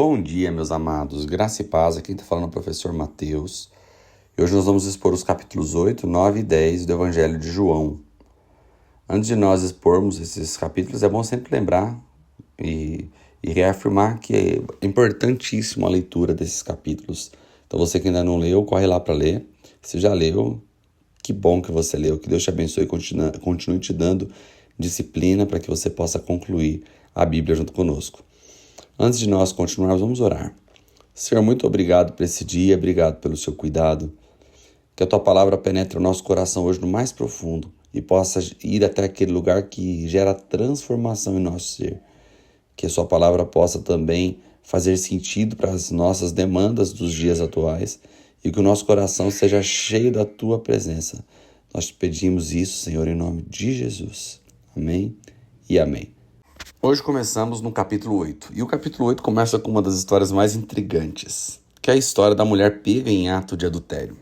Bom dia, meus amados. Graça e paz. Aqui está falando o professor Mateus. E hoje nós vamos expor os capítulos 8, 9 e 10 do Evangelho de João. Antes de nós expormos esses capítulos, é bom sempre lembrar e reafirmar que é importantíssimo a leitura desses capítulos. Então você que ainda não leu, corre lá para ler. Se já leu, que bom que você leu. Que Deus te abençoe e continue te dando disciplina para que você possa concluir a Bíblia junto conosco. Antes de nós continuarmos, vamos orar. Senhor, muito obrigado por esse dia, obrigado pelo seu cuidado. Que a tua palavra penetre o nosso coração hoje no mais profundo e possa ir até aquele lugar que gera transformação em nosso ser. Que a sua palavra possa também fazer sentido para as nossas demandas dos dias atuais e que o nosso coração seja cheio da tua presença. Nós te pedimos isso, Senhor, em nome de Jesus. Amém e amém. Hoje começamos no capítulo 8, e o capítulo 8 começa com uma das histórias mais intrigantes, que é a história da mulher pega em ato de adultério.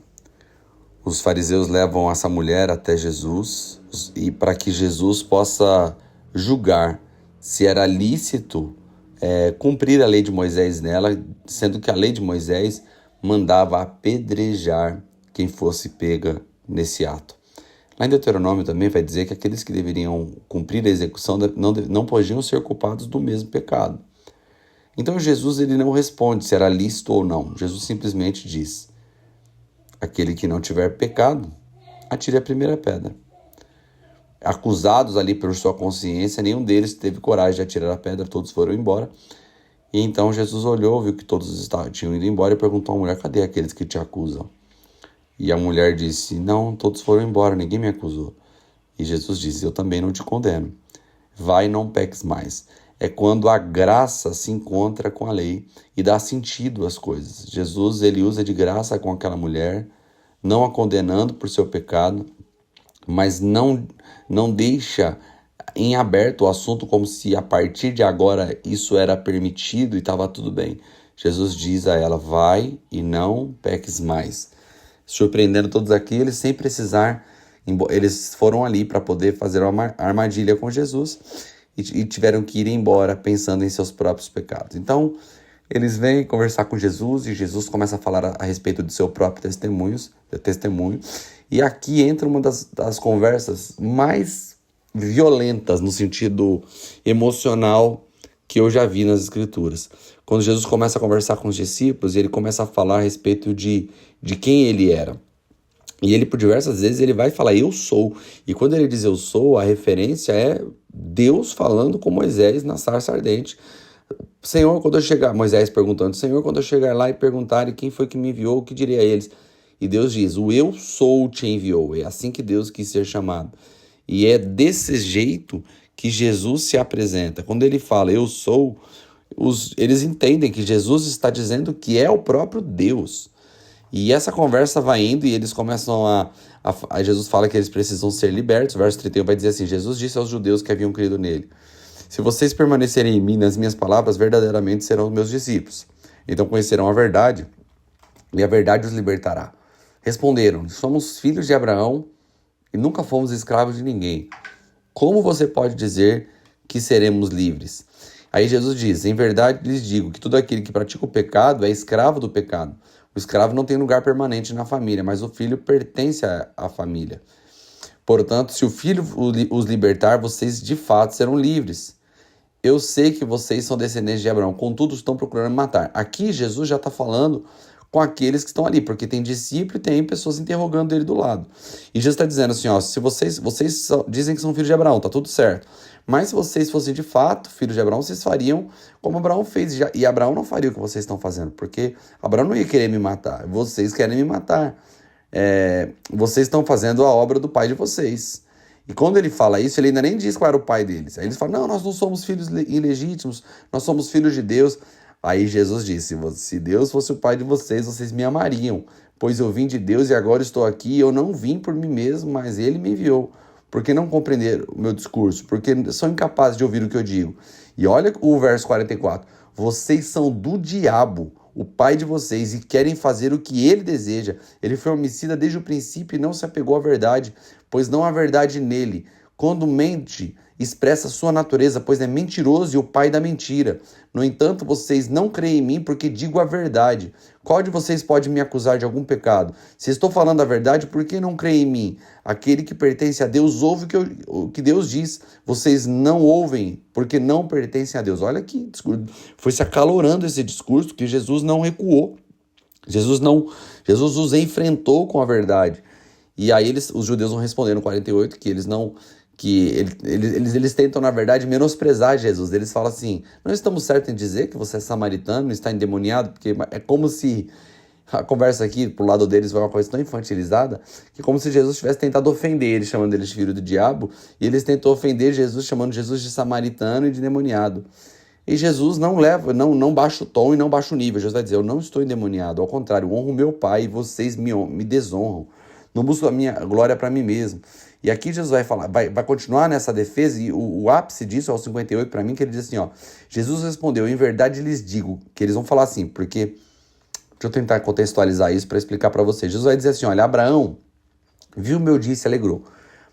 Os fariseus levam essa mulher até Jesus e para que Jesus possa julgar se era lícito cumprir a lei de Moisés nela, sendo que a lei de Moisés mandava apedrejar quem fosse pega nesse ato. Lá em Deuteronômio também vai dizer que aqueles que deveriam cumprir a execução não podiam ser culpados do mesmo pecado. Então Jesus ele não responde se era lícito ou não. Jesus simplesmente diz: aquele que não tiver pecado, atire a primeira pedra. Acusados ali por sua consciência, nenhum deles teve coragem de atirar a pedra, todos foram embora. E então Jesus olhou, viu que todos tinham ido embora e perguntou à mulher: cadê aqueles que te acusam? E a mulher disse: não, todos foram embora, ninguém me acusou. E Jesus disse: eu também não te condeno. Vai e não peques mais. É quando a graça se encontra com a lei e dá sentido às coisas. Jesus ele usa de graça com aquela mulher, não a condenando por seu pecado, mas não deixa em aberto o assunto como se a partir de agora isso era permitido e estava tudo bem. Jesus diz a ela: vai e não peques mais. Surpreendendo todos aqueles sem precisar, eles foram ali para poder fazer uma armadilha com Jesus e tiveram que ir embora pensando em seus próprios pecados. Então, eles vêm conversar com Jesus e Jesus começa a falar a respeito do seu próprio testemunho. E aqui entra uma das conversas mais violentas no sentido emocional que eu já vi nas Escrituras. Quando Jesus começa a conversar com os discípulos, ele começa a falar a respeito de quem ele era. E ele, por diversas vezes, ele vai falar: eu sou. E quando ele diz eu sou, a referência é Deus falando com Moisés na sarça ardente. Senhor, quando eu chegar... Moisés perguntando: Senhor, quando eu chegar lá e perguntarem quem foi que me enviou, o que direi a eles? E Deus diz: o eu sou te enviou. É assim que Deus quis ser chamado. E é desse jeito que Jesus se apresenta. Quando ele fala eu sou, eles entendem que Jesus está dizendo que é o próprio Deus. E essa conversa vai indo e eles começam a Jesus fala que eles precisam ser libertos. O verso 31 vai dizer assim: Jesus disse aos judeus que haviam crido nele: se vocês permanecerem em mim, nas minhas palavras, verdadeiramente serão meus discípulos. Então conhecerão a verdade e a verdade os libertará. Responderam: somos filhos de Abraão e nunca fomos escravos de ninguém. Como você pode dizer que seremos livres? Aí Jesus diz: em verdade lhes digo que todo aquele que pratica o pecado é escravo do pecado. O escravo não tem lugar permanente na família, mas o filho pertence à família. Portanto, se o filho os libertar, vocês de fato serão livres. Eu sei que vocês são descendentes de Abraão, contudo estão procurando me matar. Aqui Jesus já está falando com aqueles que estão ali, porque tem discípulo e tem pessoas interrogando ele do lado. E Jesus está dizendo assim, ó, se vocês dizem que são filhos de Abraão, tá tudo certo. Mas se vocês fossem de fato filhos de Abraão, vocês fariam como Abraão fez. E Abraão não faria o que vocês estão fazendo, porque Abraão não ia querer me matar. Vocês querem me matar. Vocês estão fazendo a obra do pai de vocês. E quando ele fala isso, ele ainda nem diz qual era o pai deles. Aí eles falam: não, nós não somos filhos ilegítimos, nós somos filhos de Deus. Aí Jesus disse: se Deus fosse o pai de vocês, vocês me amariam, pois eu vim de Deus e agora estou aqui. Eu não vim por mim mesmo, mas ele me enviou. Por que não compreender o meu discurso? Porque são incapazes de ouvir o que eu digo. E olha o verso 44. Vocês são do diabo, o pai de vocês, e querem fazer o que ele deseja. Ele foi homicida desde o princípio e não se apegou à verdade, pois não há verdade nele. Quando mente, expressa sua natureza, pois é mentiroso e o pai da mentira. No entanto, vocês não creem em mim porque digo a verdade. Qual de vocês pode me acusar de algum pecado? Se estou falando a verdade, por que não creem em mim? Aquele que pertence a Deus ouve o que Deus diz. Vocês não ouvem porque não pertencem a Deus. Olha que discurso. Foi se acalorando esse discurso que Jesus não recuou. Jesus os enfrentou com a verdade. E aí os judeus vão responder no 48 que eles tentam, na verdade, menosprezar Jesus. Eles falam assim: não estamos certos em dizer que você é samaritano, está endemoniado, porque é como se a conversa aqui, pro lado deles, vai uma coisa tão infantilizada, que é como se Jesus tivesse tentado ofender eles, chamando eles de filho do diabo, e eles tentou ofender Jesus, chamando Jesus de samaritano e de endemoniado. E Jesus não baixa o tom e não baixa o nível. Jesus vai dizer: eu não estou endemoniado, ao contrário, eu honro meu Pai e vocês me desonram. Não busco a minha glória para mim mesmo. E aqui Jesus vai falar, vai continuar nessa defesa, e o ápice disso é o 58 para mim, que ele diz assim, ó: Jesus respondeu: em verdade lhes digo, que eles vão falar assim, porque, deixa eu tentar contextualizar isso para explicar para vocês. Jesus vai dizer assim: olha, Abraão viu meu dia e se alegrou.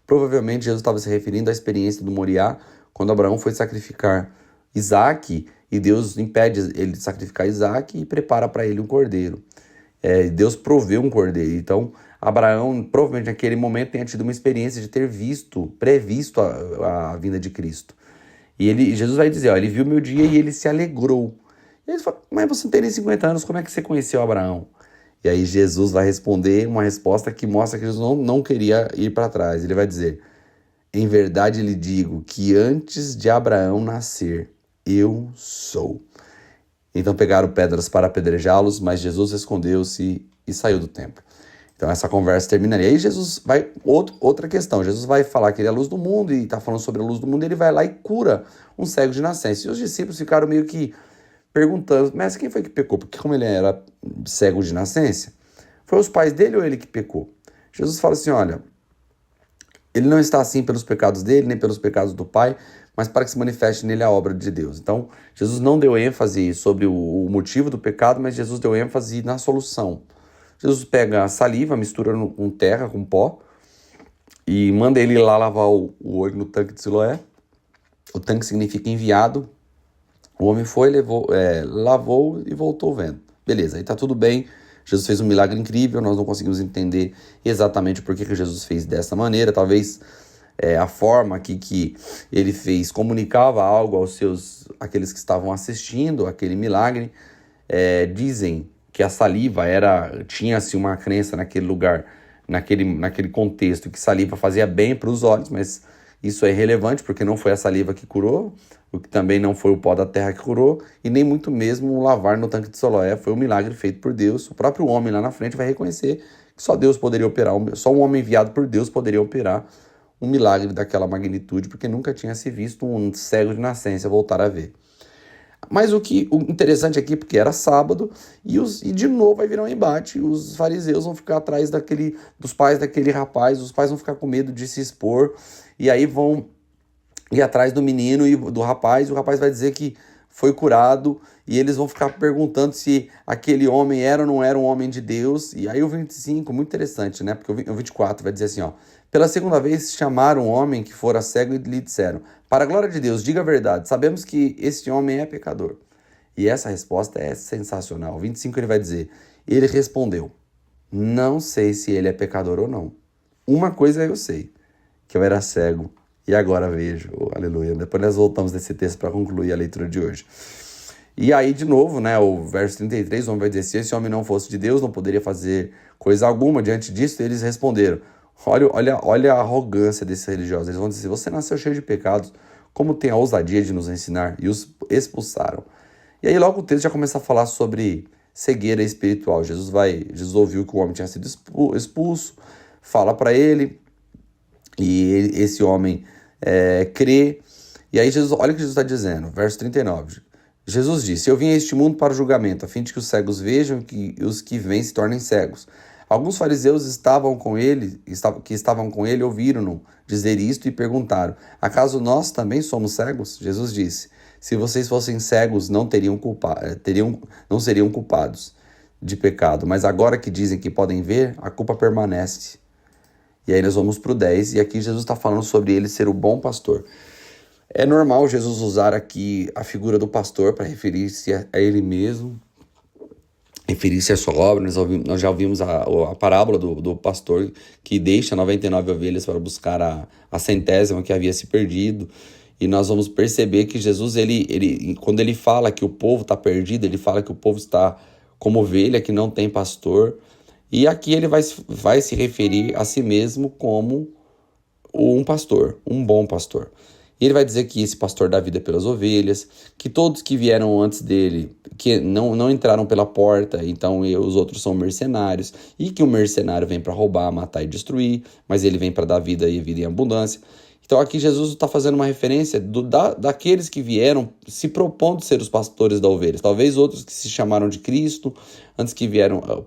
Provavelmente Jesus estava se referindo à experiência do Moriá, quando Abraão foi sacrificar Isaac, e Deus impede ele de sacrificar Isaac e prepara para ele um cordeiro. Deus proveu um cordeiro. Então, Abraão, provavelmente naquele momento, tenha tido uma experiência de ter previsto a vinda de Cristo. E Jesus vai dizer, ó, ele viu meu dia e ele se alegrou. E ele fala: mas você não tem nem 50 anos, como é que você conheceu Abraão? E aí Jesus vai responder uma resposta que mostra que Jesus não queria ir para trás. Ele vai dizer: em verdade lhe digo que antes de Abraão nascer, eu sou. Então pegaram pedras para apedrejá-los, mas Jesus escondeu-se e saiu do templo. Então essa conversa terminaria. E aí Jesus vai, outra questão, Jesus vai falar que ele é a luz do mundo e está falando sobre a luz do mundo, e ele vai lá e cura um cego de nascença. E os discípulos ficaram meio que perguntando: mas quem foi que pecou? Porque como ele era cego de nascença, foi os pais dele ou ele que pecou? Jesus fala assim: olha, ele não está assim pelos pecados dele, nem pelos pecados do pai, mas para que se manifeste nele a obra de Deus. Então, Jesus não deu ênfase sobre o motivo do pecado, mas Jesus deu ênfase na solução. Jesus pega a saliva, mistura com terra, com pó, e manda ele ir lá lavar o olho no tanque de Siloé. O tanque significa enviado. O homem foi, lavou e voltou vendo. Beleza, aí tá tudo bem. Jesus fez um milagre incrível, nós não conseguimos entender exatamente por que Jesus fez dessa maneira. Talvez a forma que ele fez comunicava algo aqueles que estavam assistindo aquele milagre. Dizem que a saliva tinha-se uma crença naquele lugar, naquele contexto, que saliva fazia bem para os olhos, mas isso é irrelevante, porque não foi a saliva que curou, o que também não foi o pó da terra que curou, e nem muito mesmo o lavar no tanque de Siloé foi um milagre feito por Deus. O próprio homem lá na frente vai reconhecer que só Deus poderia operar, só um homem enviado por Deus poderia operar um milagre daquela magnitude, porque nunca tinha se visto um cego de nascença voltar a ver. Mas o interessante aqui, porque era sábado, e de novo vai virar um embate. Os fariseus vão ficar atrás dos pais daquele rapaz, os pais vão ficar com medo de se expor, e aí vão ir atrás do menino e do rapaz, e o rapaz vai dizer que foi curado, e eles vão ficar perguntando se aquele homem era ou não era um homem de Deus. E aí o 25, muito interessante, né? Porque o 24 vai dizer assim, ó: pela segunda vez chamaram um homem que fora cego e lhe disseram: para a glória de Deus, diga a verdade, sabemos que este homem é pecador. E essa resposta é sensacional. O 25 ele vai dizer: ele respondeu: não sei se ele é pecador ou não. Uma coisa eu sei, que eu era cego e agora vejo. Oh, aleluia. Depois nós voltamos nesse texto para concluir a leitura de hoje. E aí, de novo, né, o verso 33, o homem vai dizer: se esse homem não fosse de Deus, não poderia fazer coisa alguma. Diante disso, eles responderam. Olha a arrogância desses religiosos. Eles vão dizer: você nasceu cheio de pecados, como tem a ousadia de nos ensinar? E os expulsaram. E aí logo o texto já começa a falar sobre cegueira espiritual. Jesus ouviu que o homem tinha sido expulso, fala para ele, e esse homem crê. E aí olha o que Jesus está dizendo, verso 39. Jesus disse: eu vim a este mundo para o julgamento, a fim de que os cegos vejam e os que veem se tornem cegos. Alguns fariseus que estavam com ele ouviram-no dizer isto e perguntaram: acaso nós também somos cegos? Jesus disse: se vocês fossem cegos, não seriam culpados de pecado, mas agora que dizem que podem ver, a culpa permanece. E aí nós vamos para o 10, e aqui Jesus está falando sobre ele ser o bom pastor. É normal Jesus usar aqui a figura do pastor para referir-se a ele mesmo, referir-se à sua obra. Nós já ouvimos a parábola do pastor que deixa 99 ovelhas para buscar a centésima que havia se perdido. E nós vamos perceber que Jesus, quando ele fala que o povo está perdido, ele fala que o povo está como ovelha que não tem pastor. E aqui ele vai se referir a si mesmo como um pastor, um bom pastor. E ele vai dizer que esse pastor dá vida pelas ovelhas, que todos que vieram antes dele, que não entraram pela porta, então os outros são mercenários, e que o mercenário vem para roubar, matar e destruir, mas ele vem para dar vida e vida em abundância. Então aqui Jesus está fazendo uma referência daqueles que vieram se propondo ser os pastores da ovelha. Talvez outros que se chamaram de Cristo,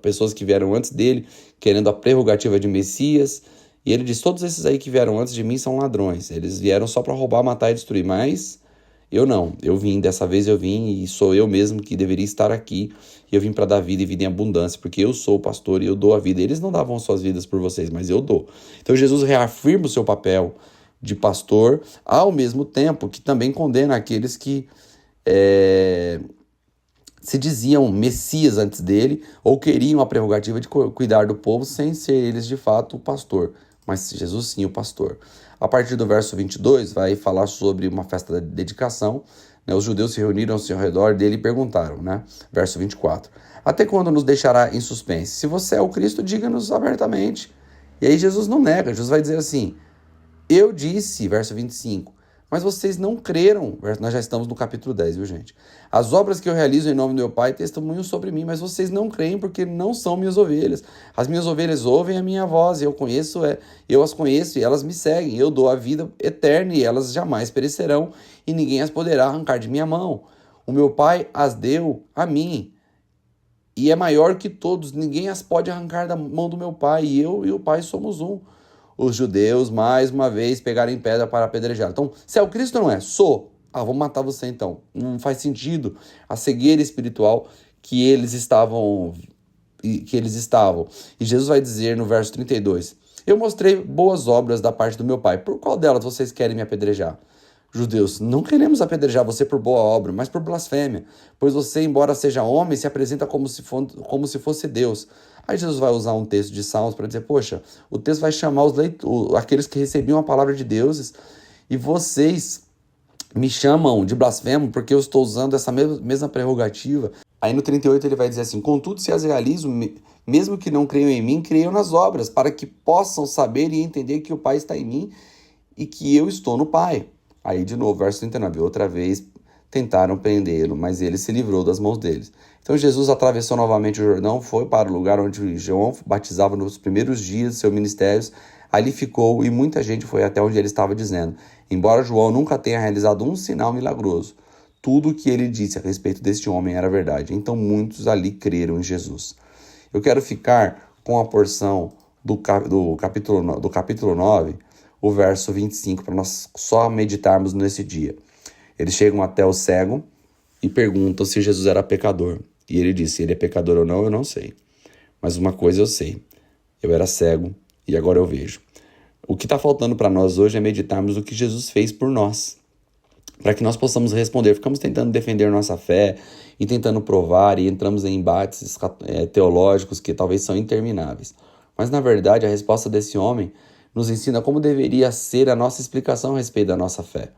pessoas que vieram antes dele, querendo a prerrogativa de Messias. E ele diz, todos esses aí que vieram antes de mim são ladrões. Eles vieram só para roubar, matar e destruir. Mas eu não. Dessa vez eu vim e sou eu mesmo que deveria estar aqui. E eu vim para dar vida e vida em abundância, porque eu sou o pastor e eu dou a vida. Eles não davam suas vidas por vocês, mas eu dou. Então Jesus reafirma o seu papel de pastor, ao mesmo tempo que também condena aqueles que se diziam Messias antes dele, ou queriam a prerrogativa de cuidar do povo sem ser eles de fato o pastor, mas Jesus sim o pastor. A partir do verso 22 vai falar sobre uma festa de dedicação, né? Os judeus se reuniram-se ao redor dele e perguntaram, né? Verso 24, até quando nos deixará em suspense? Se você é o Cristo, diga-nos abertamente. E aí Jesus não nega, Jesus vai dizer assim, eu disse, verso 25, mas vocês não creram. Nós já estamos no capítulo 10, viu, gente? As obras que eu realizo em nome do meu Pai testemunham sobre mim, mas vocês não creem porque não são minhas ovelhas. As minhas ovelhas ouvem a minha voz, eu as conheço e elas me seguem. Eu dou a vida eterna e elas jamais perecerão e ninguém as poderá arrancar de minha mão. O meu Pai as deu a mim e é maior que todos, ninguém as pode arrancar da mão do meu Pai, e eu e o Pai somos um. Os judeus, mais uma vez, pegaram em pedra para apedrejar. Então, se é o Cristo ou não é? Sou. Vou matar você então. Não faz sentido a cegueira espiritual que eles estavam. E Jesus vai dizer no verso 32, eu mostrei boas obras da parte do meu Pai. Por qual delas vocês querem me apedrejar? Judeus, não queremos apedrejar você por boa obra, mas por blasfêmia, pois você, embora seja homem, se apresenta como se fosse Deus. Aí Jesus vai usar um texto de Salmos para dizer, poxa, o texto vai chamar aqueles que recebiam a palavra de deuses, e vocês me chamam de blasfemo porque eu estou usando essa mesma prerrogativa. Aí no 38 ele vai dizer assim, contudo, se as realizo, mesmo que não creiam em mim, creiam nas obras, para que possam saber e entender que o Pai está em mim e que eu estou no Pai. Aí de novo, verso 39, outra vez tentaram prendê-lo, mas ele se livrou das mãos deles. Então Jesus atravessou novamente o Jordão, foi para o lugar onde João batizava nos primeiros dias de seu ministério, ali ficou e muita gente foi até onde ele estava dizendo, embora João nunca tenha realizado um sinal milagroso, tudo o que ele disse a respeito deste homem era verdade. Então muitos ali creram em Jesus. Eu quero ficar com a porção do capítulo 9, o verso 25, para nós só meditarmos nesse dia. Eles chegam até o cego e perguntam se Jesus era pecador. E ele disse, ele é pecador ou não, eu não sei. Mas uma coisa eu sei, eu era cego e agora eu vejo. O que está faltando para nós hoje é meditarmos o que Jesus fez por nós, para que nós possamos responder. Ficamos tentando defender nossa fé e tentando provar e entramos em embates teológicos que talvez são intermináveis. Mas na verdade a resposta desse homem nos ensina como deveria ser a nossa explicação a respeito da nossa fé.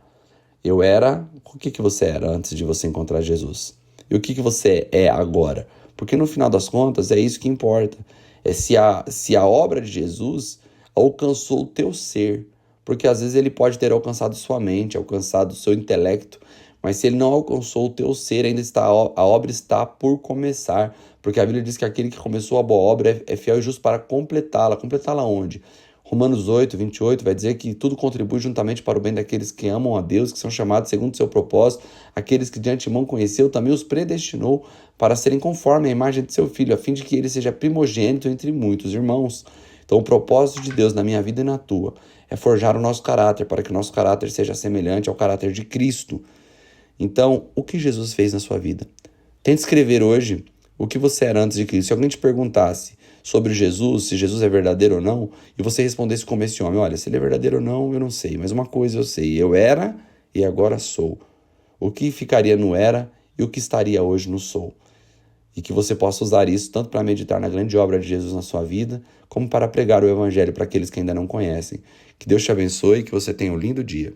Eu era, o que você era antes de você encontrar Jesus? E o que você é agora? Porque no final das contas é isso que importa. É se a obra de Jesus alcançou o teu ser. Porque às vezes ele pode ter alcançado sua mente, alcançado o seu intelecto, mas se ele não alcançou o teu ser, a obra está por começar. Porque a Bíblia diz que aquele que começou a boa obra é fiel e justo para completá-la. Completá-la onde? Romanos 8, 28 vai dizer que tudo contribui juntamente para o bem daqueles que amam a Deus, que são chamados segundo o seu propósito, aqueles que de antemão conheceu, também os predestinou para serem conforme a imagem de seu Filho, a fim de que ele seja primogênito entre muitos irmãos. Então o propósito de Deus na minha vida e na tua é forjar o nosso caráter, para que o nosso caráter seja semelhante ao caráter de Cristo. Então, o que Jesus fez na sua vida? Tente escrever hoje o que você era antes de Cristo. Se alguém te perguntasse sobre Jesus, se Jesus é verdadeiro ou não, e você respondesse como esse homem: olha, se ele é verdadeiro ou não, eu não sei, mas uma coisa eu sei, eu era e agora sou. O que ficaria no era e o que estaria hoje no sou. E que você possa usar isso tanto para meditar na grande obra de Jesus na sua vida, como para pregar o evangelho para aqueles que ainda não conhecem. Que Deus te abençoe e que você tenha um lindo dia.